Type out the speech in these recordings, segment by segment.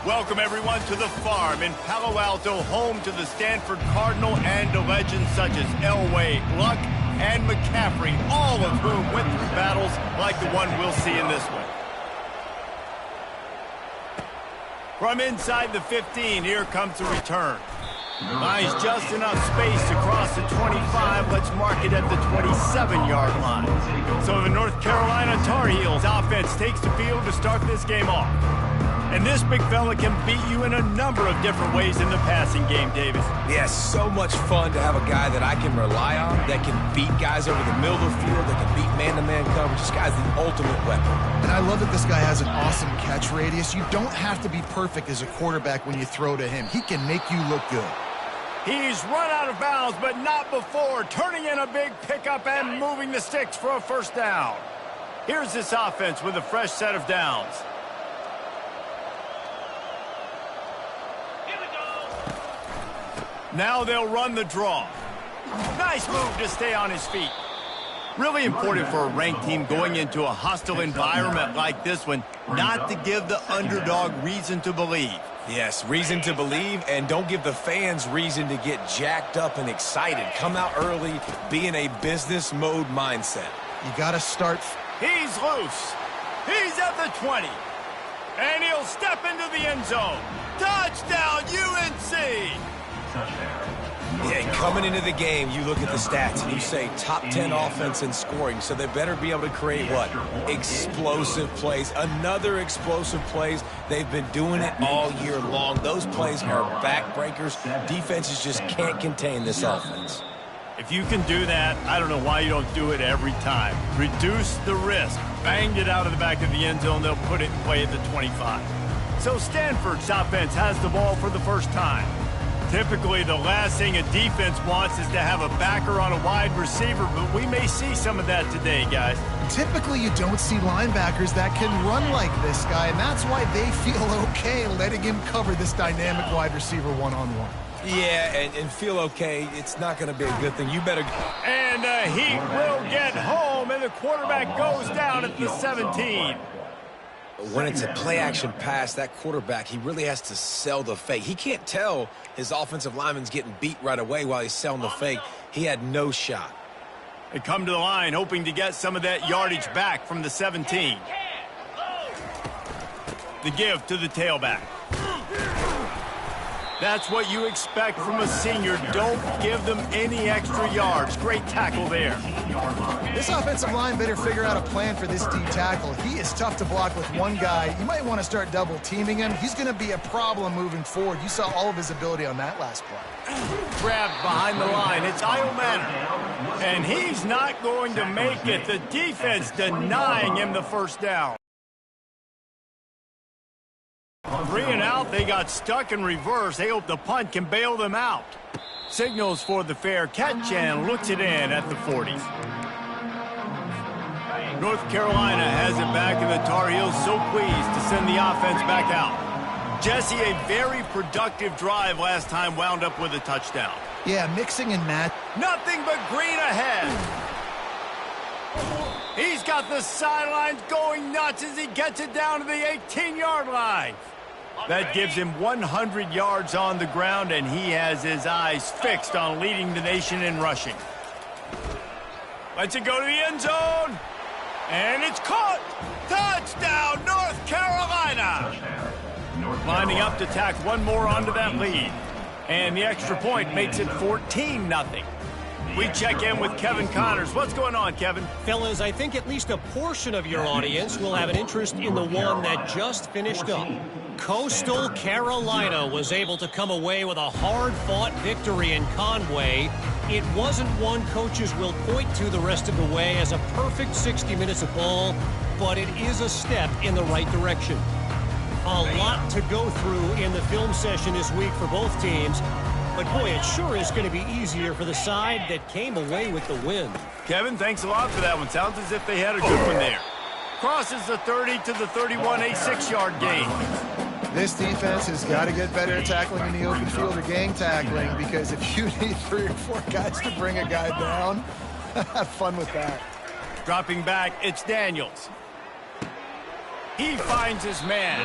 Welcome, everyone, to the farm in Palo Alto, home to the Stanford Cardinal and to legends such as Elway, Luck, and McCaffrey, all of whom went through battles like the one we'll see in this one. From inside the 15, here comes the return. Buys just enough space to cross the 25. Let's mark it at the 27-yard line. So the North Carolina Tar Heels offense takes the field to start this game off. And this big fella can beat you in a number of different ways in the passing game, Davis. Yeah, so much fun to have a guy that I can rely on, that can beat guys over the middle of the field, that can beat man-to-man coverage. This guy's the ultimate weapon. And I love that this guy has an awesome catch radius. You don't have to be perfect as a quarterback when you throw to him. He can make you look good. He's run out of bounds, but not before, turning in a big pickup and moving the sticks for a first down. Here's this offense with a fresh set of downs. Now they'll run the draw. Nice move to stay on his feet. Really important for a ranked team going into a hostile environment like this one, not to give the underdog reason to believe. Yes, reason to believe, and don't give the fans reason to get jacked up and excited. Come out early, be in a business mode mindset. You got to start. He's loose. He's at the 20. And he'll step into the end zone. Touchdown, UNC! Yeah, coming into the game, you look at the stats and you say top 10 offense in scoring, so they better be able to create what? Explosive plays. Another explosive plays. They've been doing it all year long. Those plays are backbreakers. Defenses just can't contain this offense. If you can do that, I don't know why you don't do it every time. Reduce the risk. Banged it out of the back of the end zone. They'll put it in play at the 25. So Stanford's offense has the ball for the first time. Typically, the last thing a defense wants is to have a backer on a wide receiver, but we may see some of that today, guys. Typically, you don't see linebackers that can run like this guy, and that's why they feel okay letting him cover this dynamic wide receiver one-on-one. Yeah, and feel okay. It's not going to be a good thing. You better... And he will get home, and the quarterback goes down at the 17. When it's a play-action pass, that quarterback, he really has to sell the fake. He can't tell his offensive lineman's getting beat right away while he's selling the fake. He had no shot. They come to the line hoping to get some of that yardage back from the 17. The give to the tailback. That's what you expect from a senior. Don't give them any extra yards. Great tackle there. This offensive line better figure out a plan for this D tackle. He is tough to block with one guy. You might want to start double teaming him. He's going to be a problem moving forward. You saw all of his ability on that last play. Grabbed behind the line. It's Io Manor. And he's not going to make it. The defense denying him the first down. 3 and out, they got stuck in reverse. They hope the punt can bail them out. Signals for the fair catch and looks it in at the 40. North Carolina has it back, and the Tar Heels so pleased to send the offense back out. Jesse, a very productive drive last time, wound up with a touchdown. Yeah, mixing and match. Nothing but green ahead. He's got the sidelines going nuts as he gets it down to the 18-yard line. That gives him 100 yards on the ground, and he has his eyes fixed on leading the nation in rushing. Lets it go to the end zone. And it's caught. Touchdown, North Carolina. Lining up to tack one more onto that lead. And the extra point makes it 14-0. We check in with Kevin Connors. What's going on, Kevin? Fellas, I think at least a portion of your audience will have an interest in the one that just finished up. Coastal Carolina was able to come away with a hard-fought victory in Conway. It wasn't one coaches will point to the rest of the way as a perfect 60 minutes of ball, but it is a step in the right direction. A lot to go through in the film session this week for both teams, but boy, it sure is going to be easier for the side that came away with the win. Kevin, thanks a lot for that one. Sounds as if they had a good one there. Crosses the 30 to the 31, a 6-yard gain. This defense has got to get better at tackling in the open field or gang tackling, because if you need 3 or 4 guys to bring a guy down, have fun with that. Dropping back, it's Daniels. He finds his man.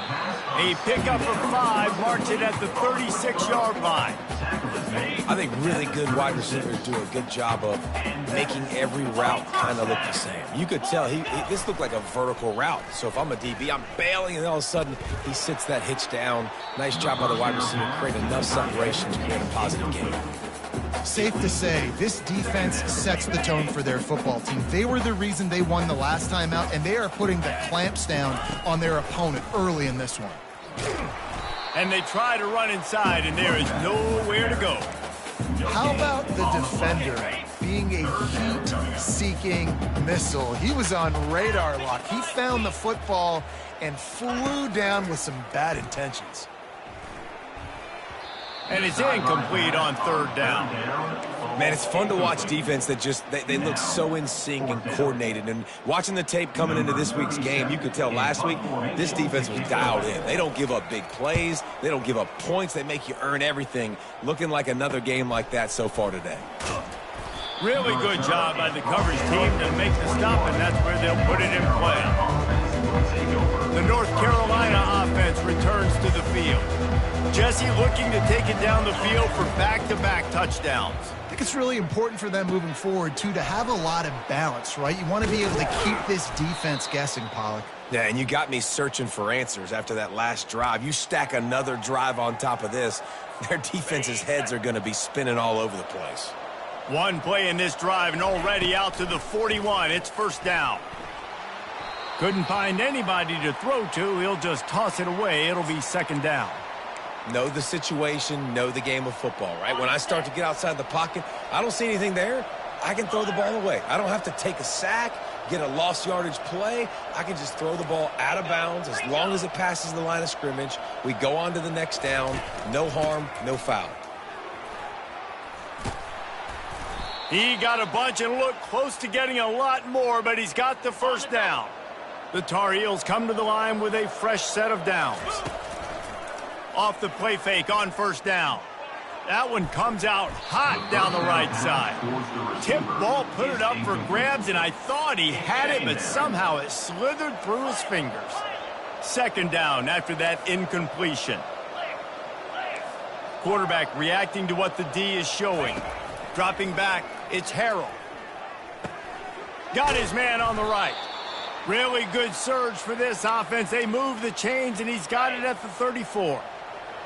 A pickup of 5 marks it at the 36-yard line. I think really good wide receivers do a good job of making every route kind of look the same. You could tell this looked like a vertical route. So if I'm a DB, I'm bailing, and all of a sudden he sits that hitch down. Nice job by the wide receiver, create enough separation to create a positive game. Safe to say, this defense sets the tone for their football team. They were the reason they won the last time out, and they are putting the clamps down on their opponent early in this one. And they try to run inside, and there is nowhere to go. How about the defender being a heat-seeking missile? He was on radar lock. He found the football and flew down with some bad intentions. And it's incomplete on 3rd down. Man, it's fun to watch defense that just, they look so in sync and coordinated. And watching the tape coming into this week's game, you could tell last week, this defense was dialed in. They don't give up big plays. They don't give up points. They make you earn everything. Looking like another game like that so far today. Really good job by the coverage team to make the stop, and that's where they'll put it in play. The North Carolina offense returns to the field. Jesse looking to take it down the field for back-to-back touchdowns. I think it's really important for them moving forward, too, to have a lot of balance, right? You want to be able to keep this defense guessing, Pollock. Yeah, and you got me searching for answers after that last drive. You stack another drive on top of this, their defense's heads are going to be spinning all over the place. One play in this drive and already out to the 41. It's 1st down. Couldn't find anybody to throw to. He'll just toss it away. It'll be 2nd down. Know the situation, know the game of football, right? When I start to get outside the pocket, I don't see anything there, I can throw the ball away. I don't have to take a sack, get a lost yardage play. I can just throw the ball out of bounds as long as it passes the line of scrimmage. We go on to the next down. No harm, no foul. He got a bunch and looked close to getting a lot more, but he's got the 1st down. The Tar Heels come to the line with a fresh set of downs. Off the play fake on 1st down. That one comes out hot down the right side. Tip ball, put it up for grabs, and I thought he had it, but somehow it slithered through his fingers. 2nd down after that incompletion. Quarterback reacting to what the D is showing. Dropping back, it's Harrell. Got his man on the right. Really good surge for this offense. They move the chains, and he's got it at the 34.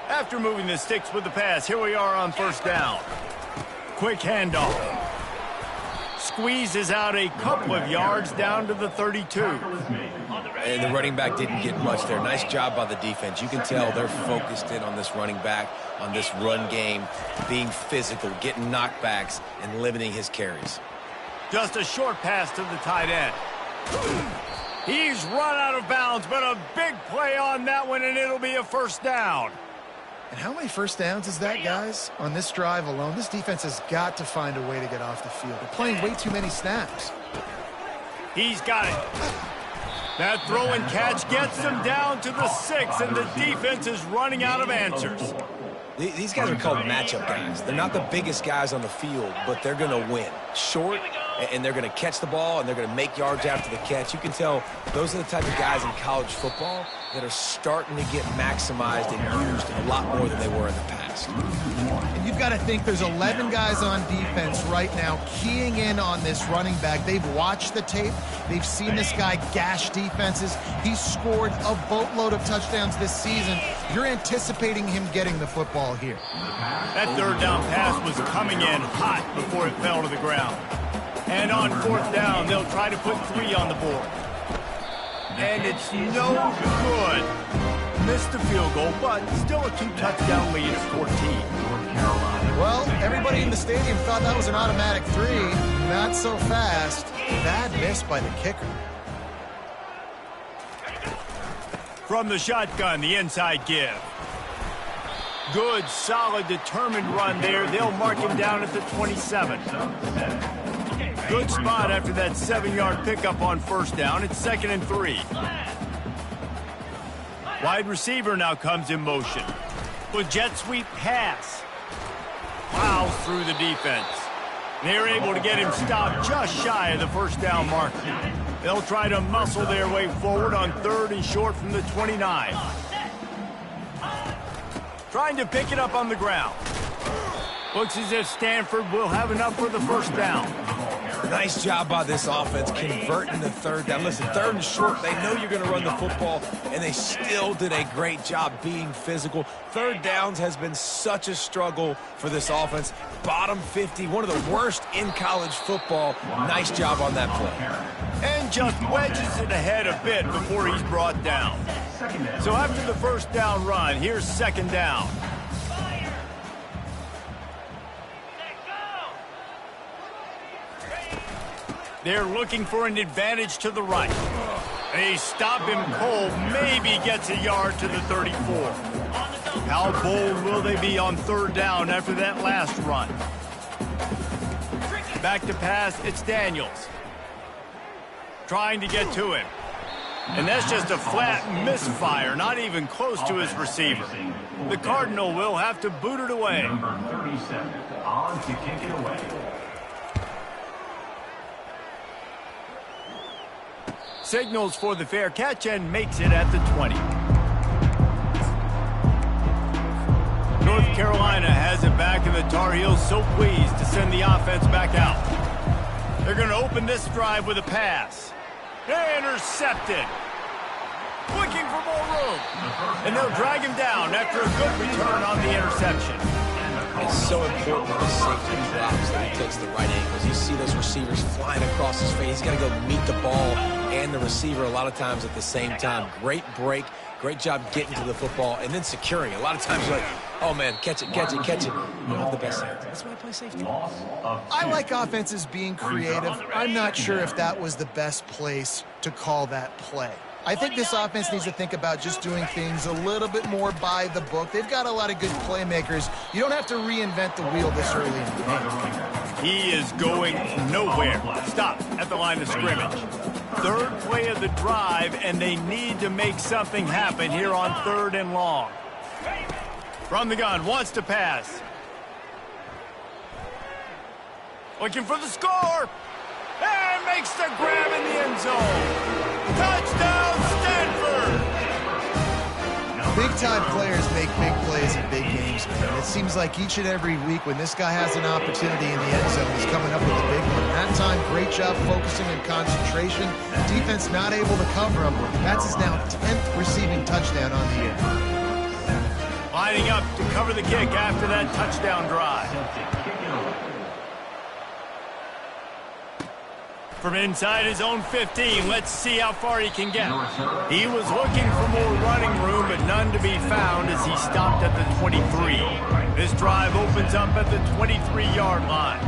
After moving the sticks with the pass, here we are on 1st down. Quick handoff. Squeezes out a couple of yards down to the 32. And the running back didn't get much there. Nice job by the defense. You can tell they're focused in on this running back, on this run game, being physical, getting knockbacks, and limiting his carries. Just a short pass to the tight end. He's run out of bounds, but a big play on that one, and it'll be a 1st down. And how many 1st downs is that, guys? On this drive alone, this defense has got to find a way to get off the field. They're playing way too many snaps. He's got it. That throw and catch gets them down to the 6, and the defense is running out of answers. These guys are called matchup guys. They're not the biggest guys on the field, but they're going to win. Short, and they're going to catch the ball, and they're going to make yards after the catch. You can tell those are the type of guys in college football that are starting to get maximized and used a lot more than they were in the past. And you've got to think there's 11 guys on defense right now keying in on this running back. They've watched the tape. They've seen this guy gash defenses. He's scored a boatload of touchdowns this season. You're anticipating him getting the football here. That 3rd down pass was coming in hot before it fell to the ground. And on 4th down, they'll try to put 3 on the board. And it's no good. Missed the field goal, but still a 2-touchdown lead at 14. Well, everybody in the stadium thought that was an automatic 3. Not so fast. Bad miss by the kicker. From the shotgun, the inside give. Good, solid, determined run there. They'll mark him down at the 27. Good spot after that 7-yard pickup on 1st down. It's 2nd and 3. Wide receiver now comes in motion. With jet sweep pass. Plows through the defense. They're able to get him stopped just shy of the first down marker. They'll try to muscle their way forward on 3rd and short from the 29. Trying to pick it up on the ground. Looks as if Stanford will have enough for the first down. Nice job by this offense converting the 3rd down. Listen, 3rd and short, they know you're going to run the football, and they still did a great job being physical. 3rd downs has been such a struggle for this offense. Bottom 50, one of the worst in college football. Nice job on that play. And just wedges it ahead a bit before he's brought down. So after the first down run, here's 2nd down. They're looking for an advantage to the right. They stop him cold, maybe gets a yard to the 34. How bold will they be on 3rd down after that last run? Back to pass, it's Daniels. Trying to get to him. And that's just a flat misfire, not even close to his receiver. The Cardinal will have to boot it away. Number 37, on to kick it away. Signals for the fair catch and makes it at the 20. North Carolina has it back, and the Tar Heels so pleased to send the offense back out. They're going to open this drive with a pass. Intercepted. Looking for more room. And they'll drag him down after a good return on the interception. It's so important that the safety drops, that he takes the right angles. You see those receivers flying across his face. He's got to go meet the ball and the receiver a lot of times at the same time. Great break. Great job getting to the football and then securing it. A lot of times you're like, oh, man, catch it, catch it, catch it. You don't have the best hands. That's why I play safety. I like offenses being creative. I'm not sure if that was the best place to call that play. I think this offense needs to think about just doing things a little bit more by the book. They've got a lot of good playmakers. You don't have to reinvent the wheel this early in the game. He is going nowhere. Stop at the line of scrimmage. 3rd play of the drive, and they need to make something happen here on 3rd and long. From the gun, wants to pass. Looking for the score. And makes the grab in the end zone. Touchdown, Stanford! Big-time players make big plays in big games, man. It seems like each and every week when this guy has an opportunity in the end zone, he's coming up with a big one. That time, great job focusing and concentration. Defense not able to cover him. That's his now 10th receiving touchdown on the year. Lining up to cover the kick after that touchdown drive. From inside his own 15, let's see how far he can get. He was looking for more running room, but none to be found as he stopped at the 23. This drive opens up at the 23-yard line.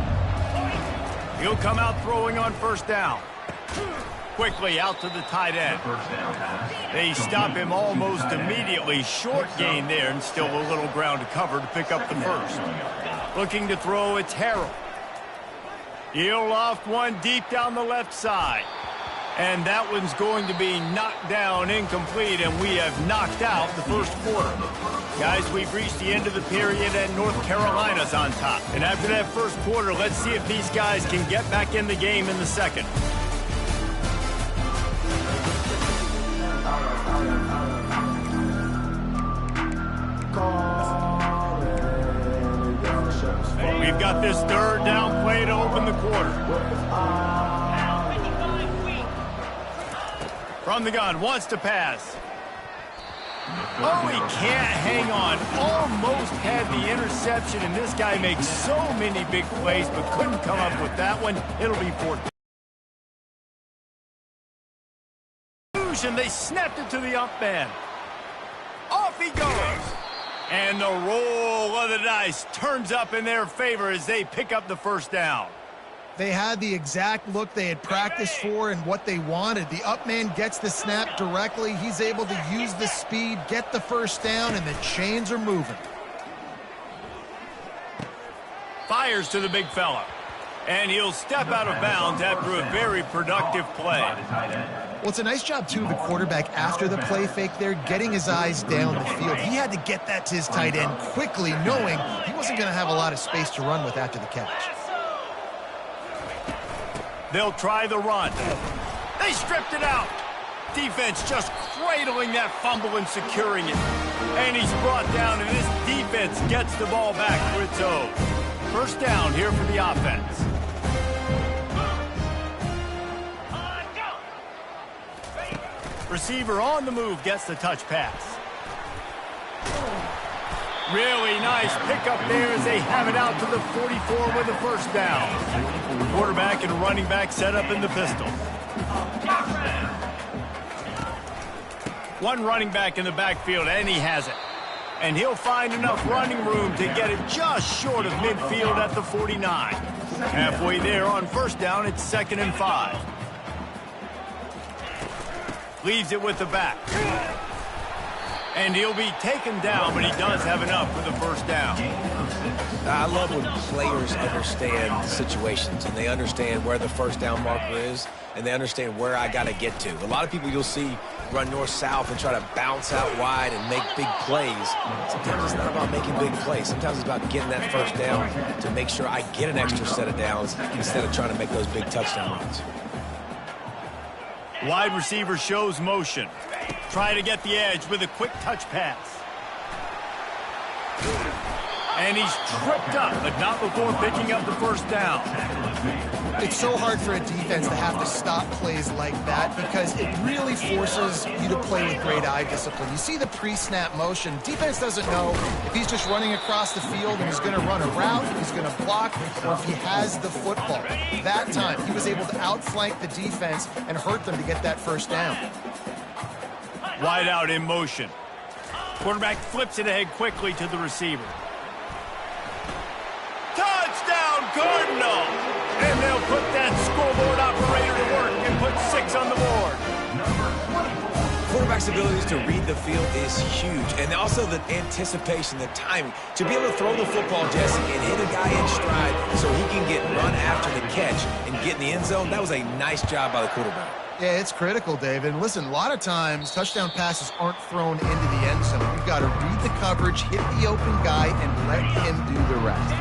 He'll come out throwing on 1st down. Quickly out to the tight end. They stop him almost immediately. Short gain there, and still a little ground to cover to pick up the 1st. Looking to throw, it's Harrell. He'll loft one deep down the left side. And that one's going to be knocked down incomplete, and we have knocked out the 1st quarter. Guys, we've reached the end of the period, and North Carolina's on top. And after that 1st quarter, let's see if these guys can get back in the game in the 2nd. We've got this 3rd down play to open the quarter. From the gun, wants to pass. Oh, he can't hang on. Almost had the interception, and this guy makes so many big plays, but couldn't come up with that one. It'll be 4th. They snapped it to the up man. Off he goes. And the roll of the dice turns up in their favor as they pick up the 1st down. They had the exact look they had practiced for and what they wanted. The up man gets the snap directly. He's able to use the speed, get the 1st down, and the chains are moving. Fires to the big fella. And he'll step out of bounds after a very productive play. Well, it's a nice job, too, of the quarterback after the play fake there, getting his eyes down the field. He had to get that to his tight end quickly, knowing he wasn't going to have a lot of space to run with after the catch. They'll try the run. They stripped it out. Defense just cradling that fumble and securing it. And he's brought down, and this defense gets the ball back for its own. First down here for the offense. Receiver on the move gets the touch pass. Really nice pickup there as they have it out to the 44 with a first down. Quarterback and running back set up in the pistol. One running back in the backfield, and he has it. And he'll find enough running room to get it just short of midfield at the 49. Halfway there on first down, it's 2nd and 5. Leaves it with the back. And he'll be taken down, but he does have enough for the first down. I love when players understand the situations and they understand where the first down marker is and they understand where I got to get to. A lot of people you'll see run north-south and try to bounce out wide and make big plays. Sometimes it's not about making big plays. Sometimes it's about getting that first down to make sure I get an extra set of downs instead of trying to make those big touchdown runs. Wide receiver shows motion. Try to get the edge with a quick touch pass. And he's tripped up, but not before picking up the first down. It's so hard for a defense to have to stop plays like that because it really forces you to play with great eye discipline. You see the pre-snap motion. Defense doesn't know if he's just running across the field and he's going to run a route, if he's going to block, or if he has the football. That time, he was able to outflank the defense and hurt them to get that first down. Wide out in motion. Quarterback flips it ahead quickly to the receiver. Touchdown, Cardinal! And they'll put that scoreboard operator to work and put 6 on the board. Quarterback's abilities to read the field is huge. And also the anticipation, the timing. To be able to throw the football, Jesse, and hit a guy in stride so he can get run after the catch and get in the end zone, that was a nice job by the quarterback. Yeah, it's critical, David. And listen, a lot of times, touchdown passes aren't thrown into the end zone. You've got to read the coverage, hit the open guy, and let him do the rest.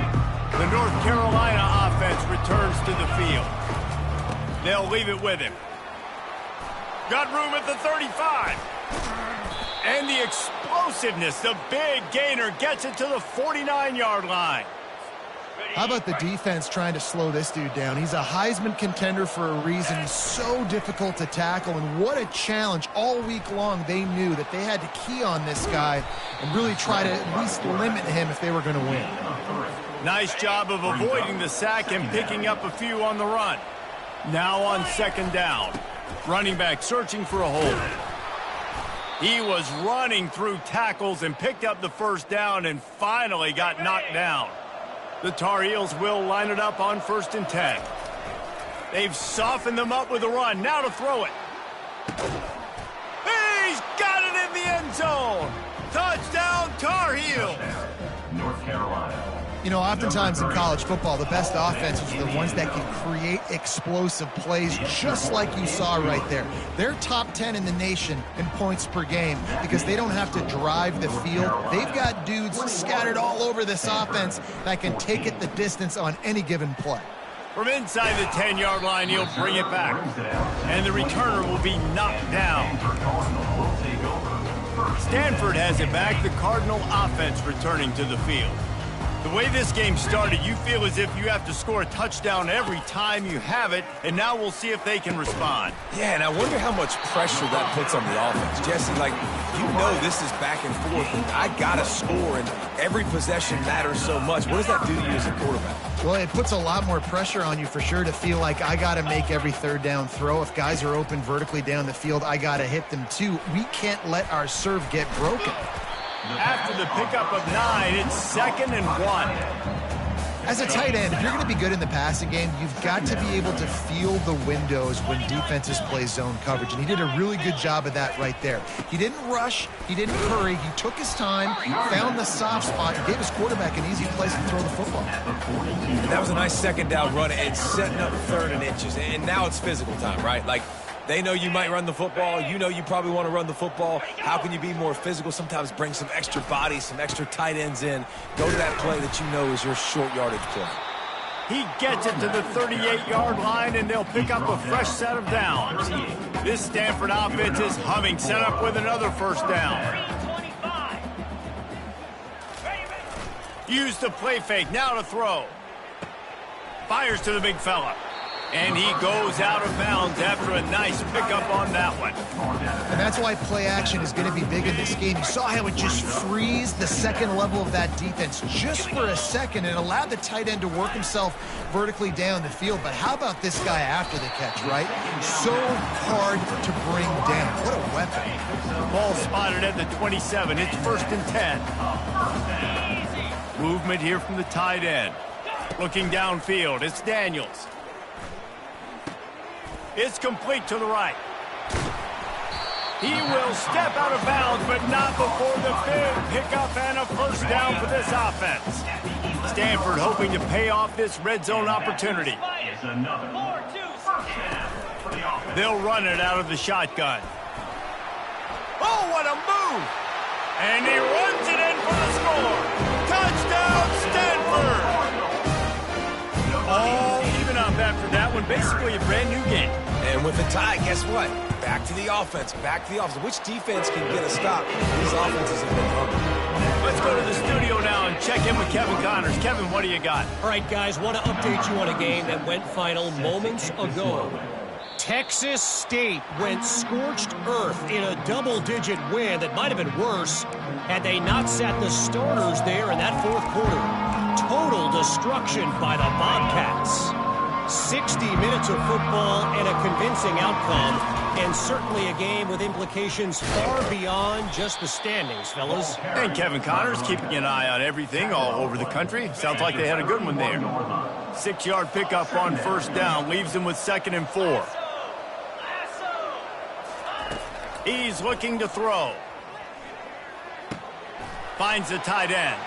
The North Carolina offense returns to the field. They'll leave it with him. Got room at the 35. And the explosiveness, the big gainer gets it to the 49-yard line. How about the defense trying to slow this dude down? He's a Heisman contender for a reason. He's so difficult to tackle, and what a challenge. All week long, they knew that they had to key on this guy and really try to at least limit him if they were going to win. Nice job of avoiding the sack and picking up a few on the run. Now on 2nd down. Running back searching for a hole. He was running through tackles and picked up the first down and finally got knocked down. The Tar Heels will line it up on 1st and 10. They've softened them up with a run. Now to throw it. He's got it in the end zone. Touchdown, Tar Heels. North Carolina. You know, oftentimes in college football, the best offenses are the ones that can create explosive plays just like you saw right there. They're top 10 in the nation in points per game because they don't have to drive the field. They've got dudes scattered all over this offense that can take it the distance on any given play. From inside the 10-yard line, he'll bring it back. And the returner will be knocked down. Stanford has it back. The Cardinal offense returning to the field. The way this game started, you feel as if you have to score a touchdown every time you have it, and now we'll see if they can respond. Yeah, and I wonder how much pressure that puts on the offense. Jesse, like, you know this is back and forth, and I got to score, and every possession matters so much. What does that do to you as a quarterback? Well, it puts a lot more pressure on you for sure to feel like I got to make every 3rd down throw. If guys are open vertically down the field, I got to hit them too. We can't let our serve get broken. After the pickup of 9, it's 2nd and 1. As a tight end, if you're going to be good in the passing game, you've got to be able to feel the windows when defenses play zone coverage, and he did a really good job of that right there. He didn't rush, he didn't hurry, he took his time, found the soft spot, and gave his quarterback an easy place to throw the football. And that was a nice 2nd down run and setting up 3rd and inches, and now it's physical time, right? Like, They know you might run the football. You know you probably want to run the football. How can you be more physical? Sometimes bring some extra bodies, some extra tight ends in. Go to that play that you know is your short yardage play. He gets it to the 38-yard line, and they'll pick up a fresh set of downs. This Stanford offense is humming, set up with another first down. Use the play fake, now to throw. Fires to the big fella. And he goes out of bounds after a nice pickup on that one. And that's why play action is going to be big in this game. You saw how it just frees the second level of that defense just for a second and allowed the tight end to work himself vertically down the field. But how about this guy after the catch, right? So hard to bring down. What a weapon. Ball spotted at the 27. It's 1st and 10. Movement here from the tight end. Looking downfield, it's Daniels. It's complete to the right. He will step out of bounds, but not before the big pickup and a first down for this offense. Stanford hoping to pay off this red zone opportunity. They'll run it out of the shotgun. Oh, what a move! And he runs it in for the score. Touchdown, Stanford! All even up after that one. Basically a brand new game. And with the tie, guess what? Back to the offense. Back to the offense. Which defense can get a stop? These offenses have been hungry. Let's go to the studio now and check in with Kevin Connors. Kevin, what do you got? All right, guys, want to update you on a game that went final moments ago. Texas State went scorched earth in a double-digit win that might have been worse had they not sat the starters there in that fourth quarter. Total destruction by the Bobcats. 60 minutes of football and a convincing outcome, and certainly a game with implications far beyond just the standings, fellas. And Kevin Connors keeping an eye on everything all over the country. Sounds like they had a good one there. 6-yard pickup on first down leaves them with 2nd and 4. He's looking to throw. Finds the tight end.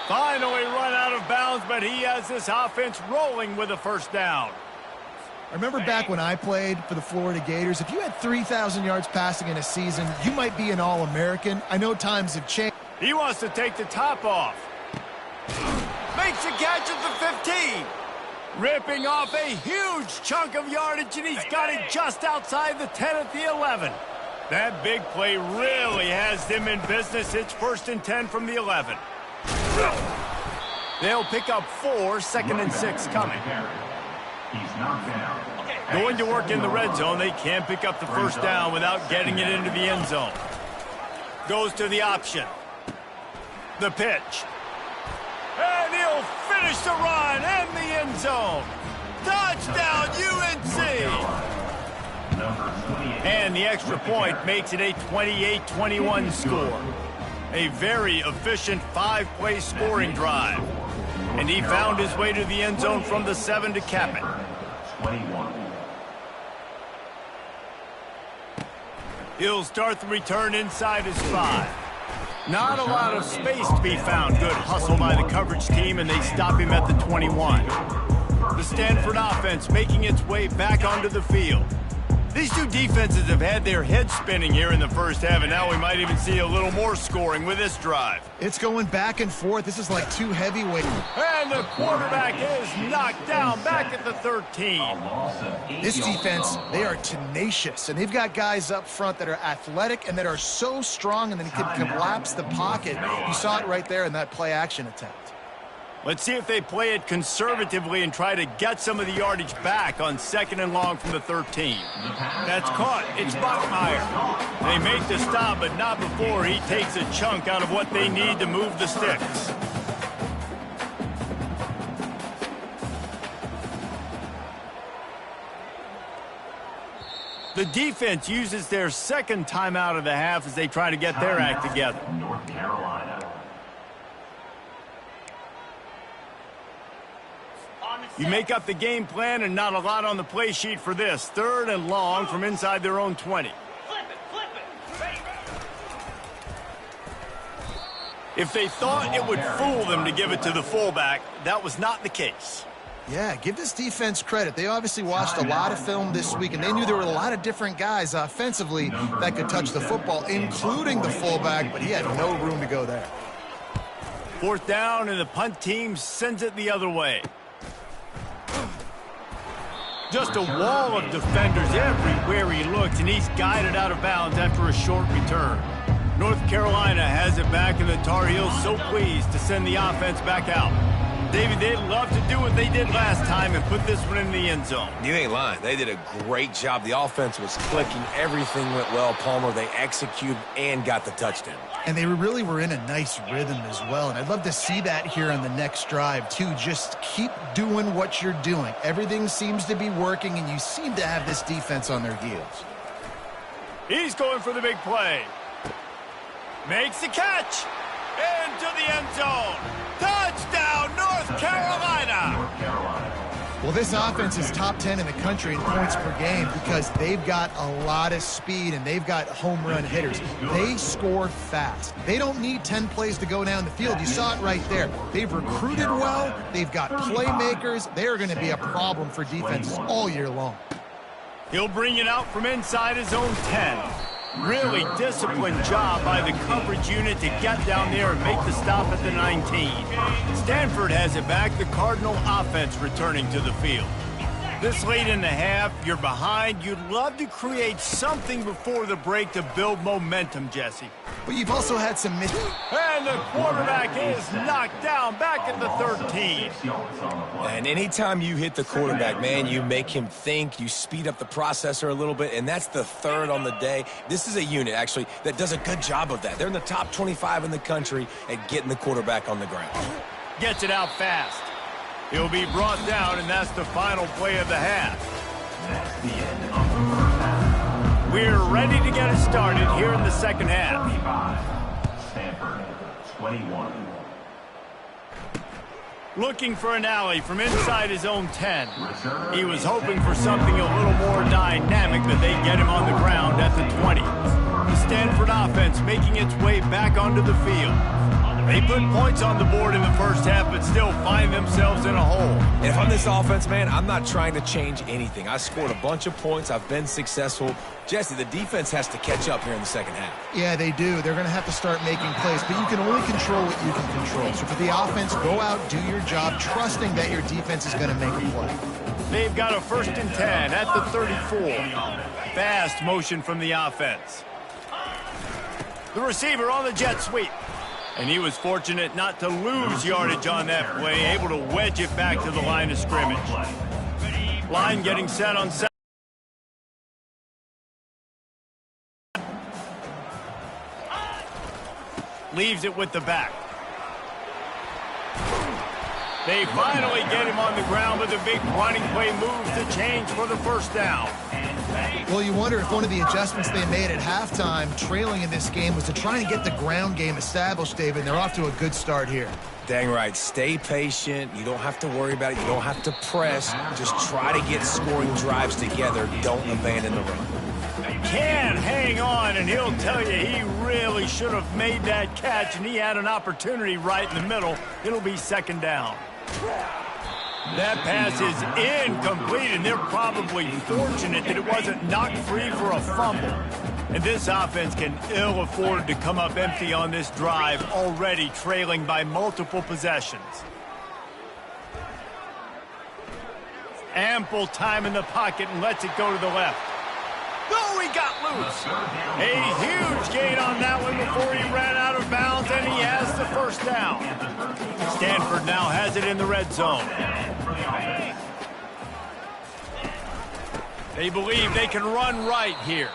Finally run out of bounds, but he has this offense rolling with a first down. I remember back when I played for the Florida Gators, if you had 3,000 yards passing in a season, you might be an All-American. I know times have changed. He wants to take the top off. Makes a catch at the 15. Ripping off a huge chunk of yardage, and he's got it just outside the 10 at the 11. That big play really has them in business. It's 1st and 10 from the 11. They'll pick up 4, 2nd and 6 coming. He's knocked down. Going to work in the red zone. They can't pick up the first down without getting it into the end zone. Goes to the option. The pitch. And he'll finish the run and the end zone. Touchdown, UNC! And the extra point makes it a 28-21 score. A very efficient 5-play scoring drive. And he found his way to the end zone from the 7 to cap it. 21. He'll start the return inside his 5. Not a lot of space to be found. Good hustle by the coverage team, and they stop him at the 21. The Stanford offense making its way back onto the field. These two defenses have had their heads spinning here in the first half, and now we might even see a little more scoring with this drive. It's going back and forth. This is like two heavyweights. And the quarterback is knocked down back at the 13. This defense, they are tenacious, and they've got guys up front that are athletic and that are so strong and then can collapse the pocket. You saw it right there in that play-action attempt. Let's see if they play it conservatively and try to get some of the yardage back on 2nd and long from the 13. That's caught. It's Bachmeier. They make the stop, but not before he takes a chunk out of what they need to move the sticks. The defense uses their 2nd timeout of the half as they try to get their act together. North Carolina. You make up the game plan and not a lot on the play sheet for this. 3rd and long from inside their own 20. If they thought it would fool them to give it to the fullback, that was not the case. Yeah, give this defense credit. They obviously watched a lot of film this week, and they knew there were a lot of different guys offensively that could touch the football, including the fullback, but he had no room to go there. 4th down, and the punt team sends it the other way. Just a wall of defenders everywhere he looks, and he's guided out of bounds after a short return. North Carolina has it back, and the Tar Heels so pleased to send the offense back out. David, they'd love to do what they did last time and put this one in the end zone. You ain't lying. They did a great job. The offense was clicking. Everything went well, Palmer. They executed and got the touchdown. And they really were in a nice rhythm as well. And I'd love to see that here on the next drive, too. Just keep doing what you're doing. Everything seems to be working, and you seem to have this defense on their heels. He's going for the big play. Makes the catch. Into the end zone. Touchdown, North Carolina. Well, this offense is top 10 in the country in points per game because they've got a lot of speed and they've got home run hitters. They score fast. They don't need 10 plays to go down the field. You saw it right there. They've recruited well. They've got playmakers. They are going to be a problem for defenses all year long. He'll bring it out from inside his own 10. Really disciplined job by the coverage unit to get down there and make the stop at the 19. Stanford has it back, the Cardinal offense returning to the field. This late in the half, you're behind. You'd love to create something before the break to build momentum, Jesse. But you've also had some And the quarterback is knocked down back at the 13. And anytime you hit the quarterback, man, you make him think, you speed up the processor a little bit, and that's the 3rd on the day. This is a unit, actually, that does a good job of that. They're in the top 25 in the country at getting the quarterback on the ground. Gets it out fast. He'll be brought down, and that's the final play of the half. That's the end of the first half. We're ready to get it started here in the second half. 25, Stanford, 21. Looking for an alley from inside his own 10. He was hoping for something a little more dynamic, but they get him on the ground at the 20. The Stanford offense making its way back onto the field. They put points on the board in the first half, but still find themselves in a hole. And if I'm this offense, man, I'm not trying to change anything. I scored a bunch of points. I've been successful. Jesse, the defense has to catch up here in the second half. Yeah, they do. They're going to have to start making plays, but you can only control what you can control. So for the offense, go out, do your job, trusting that your defense is going to make a play. They've got a 1st and 10 at the 34. Fast motion from the offense. The receiver on the jet sweep. And he was fortunate not to lose yardage on that play, able to wedge it back to the line of scrimmage. Line getting set on set. Leaves it with the back. They finally get him on the ground, but the big running play moves the change for the 1st down. Well, you wonder if one of the adjustments they made at halftime, trailing in this game, was to try and get the ground game established, David, and they're off to a good start here. Dang right. Stay patient. You don't have to worry about it. You don't have to press. Just try to get scoring drives together. Don't abandon the run. Can hang on, and he'll tell you he really should have made that catch, and he had an opportunity right in the middle. It'll be 2nd down. That pass is incomplete, and they're probably fortunate that it wasn't knocked free for a fumble. And this offense can ill afford to come up empty on this drive, already trailing by multiple possessions. Ample time in the pocket and lets it go to the left. Oh, he got loose. A huge gain on that one before he ran out of bounds, and he has the 1st down. Stanford now has it in the red zone. They believe they can run right here.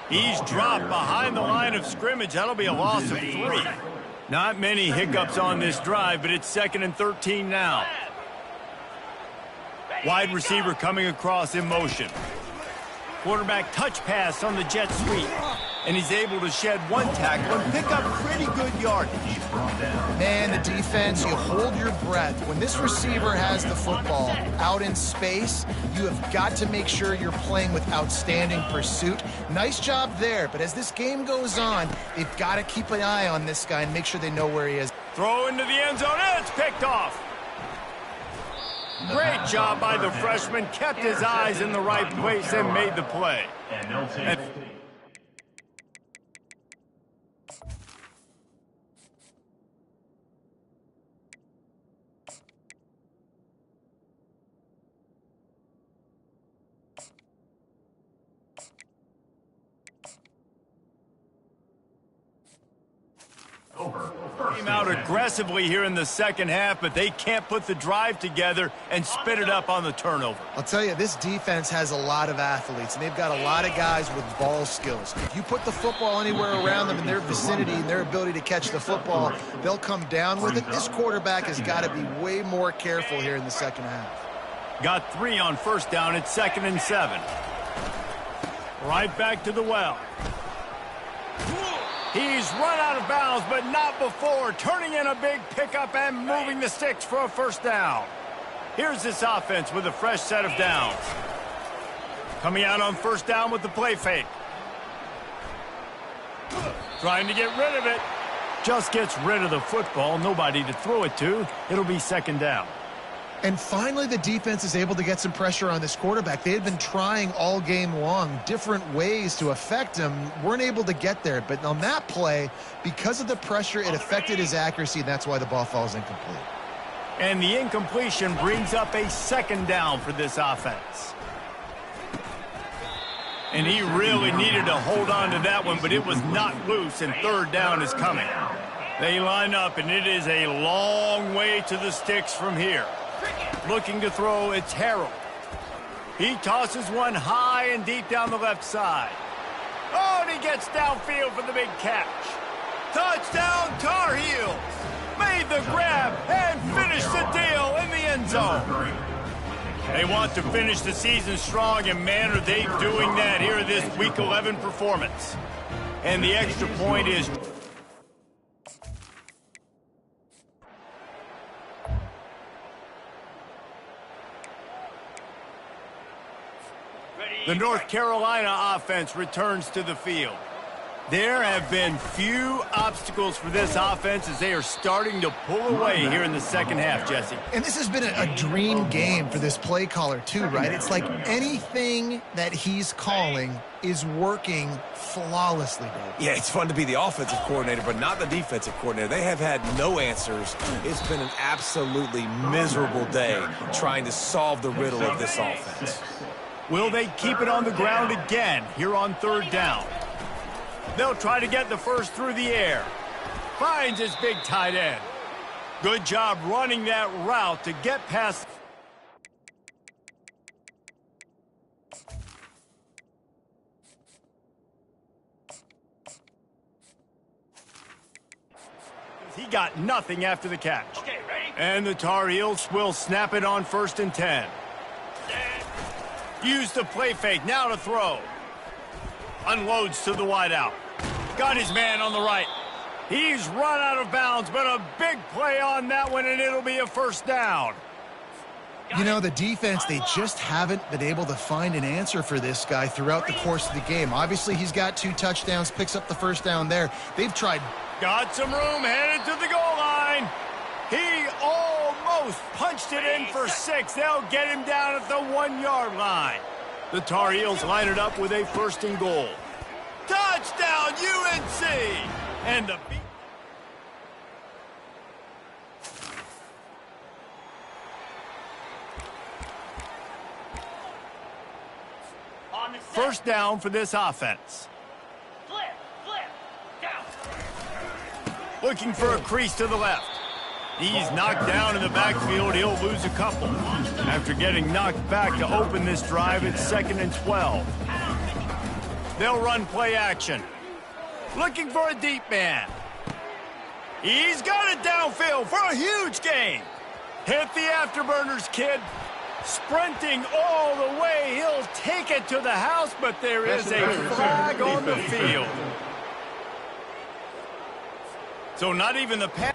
He's dropped behind the line of scrimmage. That'll be a loss of 3. Not many hiccups on this drive, but it's 2nd and 13 now. Wide receiver coming across in motion. Quarterback touch pass on the jet sweep. And he's able to shed one tackle and pick up pretty good yardage. Man, the defense, you hold your breath. When this receiver has the football out in space, you have got to make sure you're playing with outstanding pursuit. Nice job there, but as this game goes on, they've got to keep an eye on this guy and make sure they know where he is. Throw into the end zone, and it's picked off. Great job by the freshman. Kept his eyes in the right place and made the play. And they'll take over. Came out aggressively here in the second half, but they can't put the drive together and spit it up on the turnover. I'll tell you, this defense has a lot of athletes, and they've got a lot of guys with ball skills. If you put the football anywhere around them in their vicinity and their ability to catch the football, they'll come down with it. This quarterback has got to be way more careful here in the second half. Got 3 on first down. It's 2nd and 7. Right back to the well. He's run out of bounds, but not before. Turning in a big pickup and moving the sticks for a first down. Here's this offense with a fresh set of downs. Coming out on first down with the play fake. Trying to get rid of it. Just gets rid of the football. Nobody to throw it to. It'll be 2nd down. And finally, the defense is able to get some pressure on this quarterback. They had been trying all game long, different ways to affect him. Weren't able to get there. But on that play, because of the pressure, it affected his accuracy, and that's why the ball falls incomplete. And the incompletion brings up a 2nd down for this offense. And he really needed to hold on to that one, but it was not loose, and 3rd down is coming. They line up, and it is a long way to the sticks from here. Looking to throw, it's Harold. He tosses one high and deep down the left side. Oh, and he gets downfield for the big catch. Touchdown, Tar Heels. Made the grab and finished the deal in the end zone. They want to finish the season strong, and man, are they doing that here in this Week 11 performance. And the extra point is... The North Carolina offense returns to the field. There have been few obstacles for this offense as they are starting to pull away here in the second half, Jesse. And this has been a dream game for this play caller, too, right? It's like anything that he's calling is working flawlessly, Dave. Yeah, it's fun to be the offensive coordinator, but not the defensive coordinator. They have had no answers. It's been an absolutely miserable day trying to solve the riddle of this offense. Will they keep it on the ground again here on 3rd down? They'll try to get the first through the air. Finds his big tight end. Good job running that route to get past... He got nothing after the catch. Okay, ready? And the Tar Heels will snap it on 1st and 10. Use the play fake, now to throw. Unloads to the wideout. Got his man on the right. He's run out of bounds, but a big play on that one, and it'll be a first down. You know, the defense, they just haven't been able to find an answer for this guy throughout the course of the game. Obviously, he's got 2 touchdowns, picks up the first down there. They've tried. Got some room, headed to the goal line. He almost punched it in for 6. They'll get him down at the 1-yard line. The Tar Heels line it up with a 1st and goal. Touchdown, UNC! And the... First down for this offense. Down. Looking for a crease to the left. He's knocked down in the backfield. He'll lose a couple. After getting knocked back to open this drive, it's 2nd and 12. They'll run play action. Looking for a deep man. He's got it downfield for a huge gain. Hit the afterburners, kid. Sprinting all the way. He'll take it to the house, but there is a flag on the field. So not even the pass.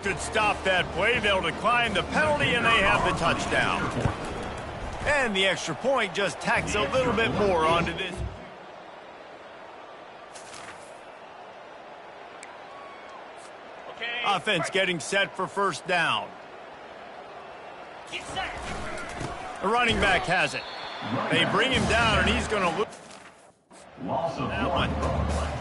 could stop that play. They'll decline the penalty, and they have the touchdown. And the extra point just tacks a little bit more onto this. Offense getting set for first down. The running back has it. They bring him down, and he's going to lose that one.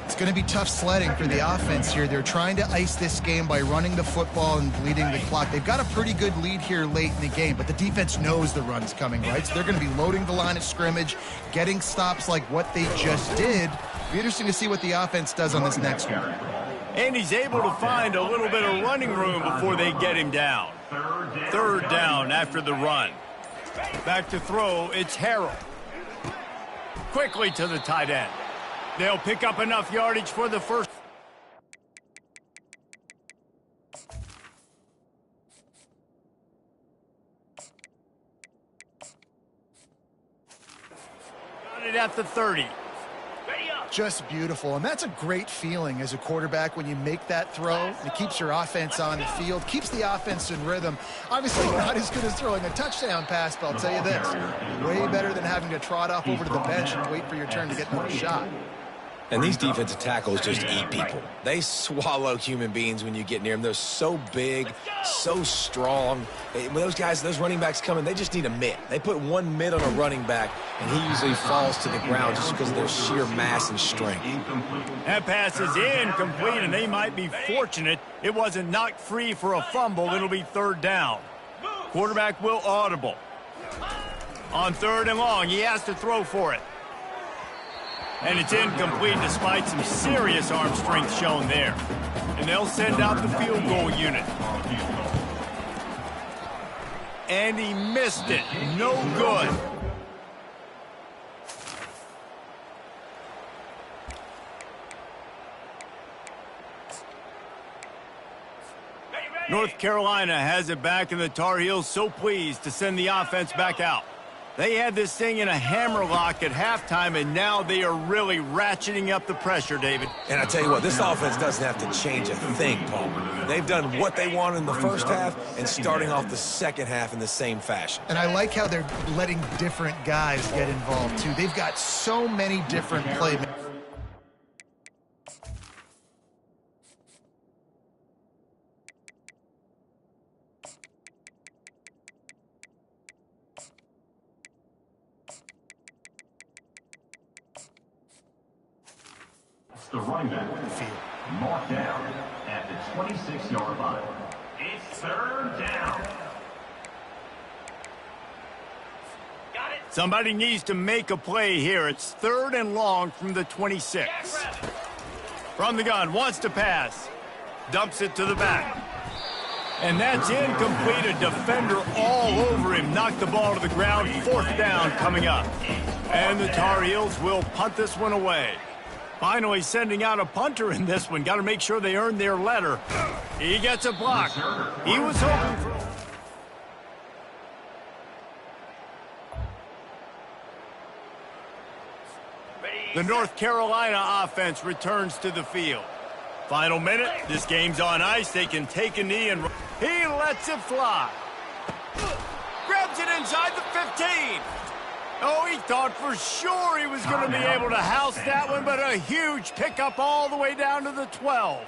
It's going to be tough sledding for the offense here. They're trying to ice this game by running the football and bleeding the clock. They've got a pretty good lead here late in the game, but the defense knows the run's coming, right? So they're going to be loading the line of scrimmage, getting stops like what they just did. Be interesting to see what the offense does on this next one. And he's able to find a little bit of running room before they get him down. Third down after the run. Back to throw, it's Harrell. Quickly to the tight end. They'll pick up enough yardage for the first. Got it at the 30. Just beautiful, and that's a great feeling as a quarterback when you make that throw. It keeps your offense on the field, keeps the offense in rhythm. Obviously not as good as throwing a touchdown pass, but I'll tell you this, way better than having to trot off over to the bench and wait for your turn to get another shot. And these defensive tackles just eat people. They swallow human beings when you get near them. They're so big, so strong. When those guys, those running backs come in, they just need a mitt. They put one mitt on a running back, and he usually falls to the ground just because of their sheer mass and strength. That pass is incomplete, and they might be fortunate it wasn't knocked free for a fumble. It'll be third down. Quarterback will audible. On third and long, he has to throw for it. And it's incomplete despite some serious arm strength shown there. And they'll send out the field goal unit. And he missed it. No good. North Carolina has it back, and the Tar Heels so pleased to send the offense back out. They had this thing in a hammerlock at halftime, and now they are really ratcheting up the pressure, David. And I tell you what, this offense doesn't have to change a thing, Paul. They've done what they wanted in the first half and starting off the second half in the same fashion. And I like how they're letting different guys get involved, too. They've got so many different playmakers. The running back marked down at the 26-yard line. It's third down. Got it. Somebody needs to make a play here. It's third and long from the 26. From the gun, wants to pass. Dumps it to the back. And that's incomplete. A defender all over him. Knocked the ball to the ground. Fourth down coming up. And the Tar Heels will punt this one away. Finally sending out a punter in this one. Got to make sure they earn their letter. He gets a block. He was hoping for... The North Carolina offense returns to the field. Final minute. This game's on ice. They can take a knee and... He lets it fly. Grabs it inside the 15. Oh, he thought for sure he was going to be able to house that one, but a huge pickup all the way down to the 12.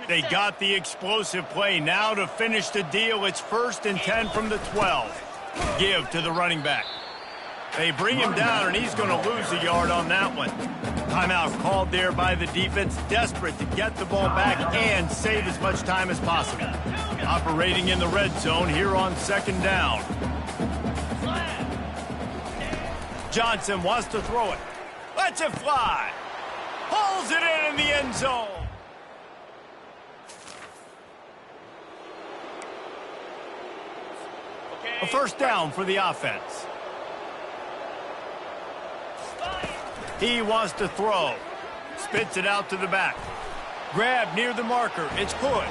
They got the explosive play. Now to finish the deal, it's first and 10 from the 12. Give to the running back. They bring him down, and he's going to lose a yard on that one. Timeout called there by the defense, desperate to get the ball back and save as much time as possible. Operating in the red zone here on second down. Johnson wants to throw it. Lets it fly. Pulls it in the end zone. A first down for the offense. He wants to throw. Spits it out to the back. Grab near the marker. It's Hood.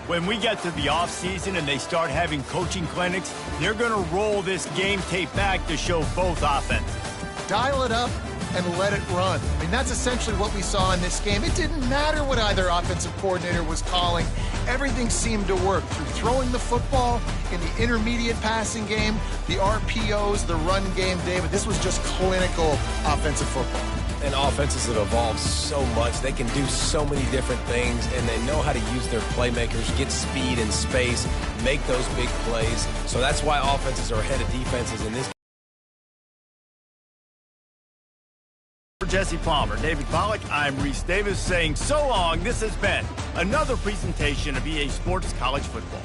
When we get to the offseason and they start having coaching clinics, they're going to roll this game tape back to show both offenses. Dial it up, and let it run. I mean, that's essentially what we saw in this game. It didn't matter what either offensive coordinator was calling. Everything seemed to work through throwing the football in the intermediate passing game, the RPOs, the run game, David. This was just clinical offensive football. And offenses have evolved so much. They can do so many different things, and they know how to use their playmakers, get speed and space, make those big plays. So that's why offenses are ahead of defenses in this. For Jesse Palmer, David Pollack, I'm Reese Davis saying so long. This has been another presentation of EA Sports College Football.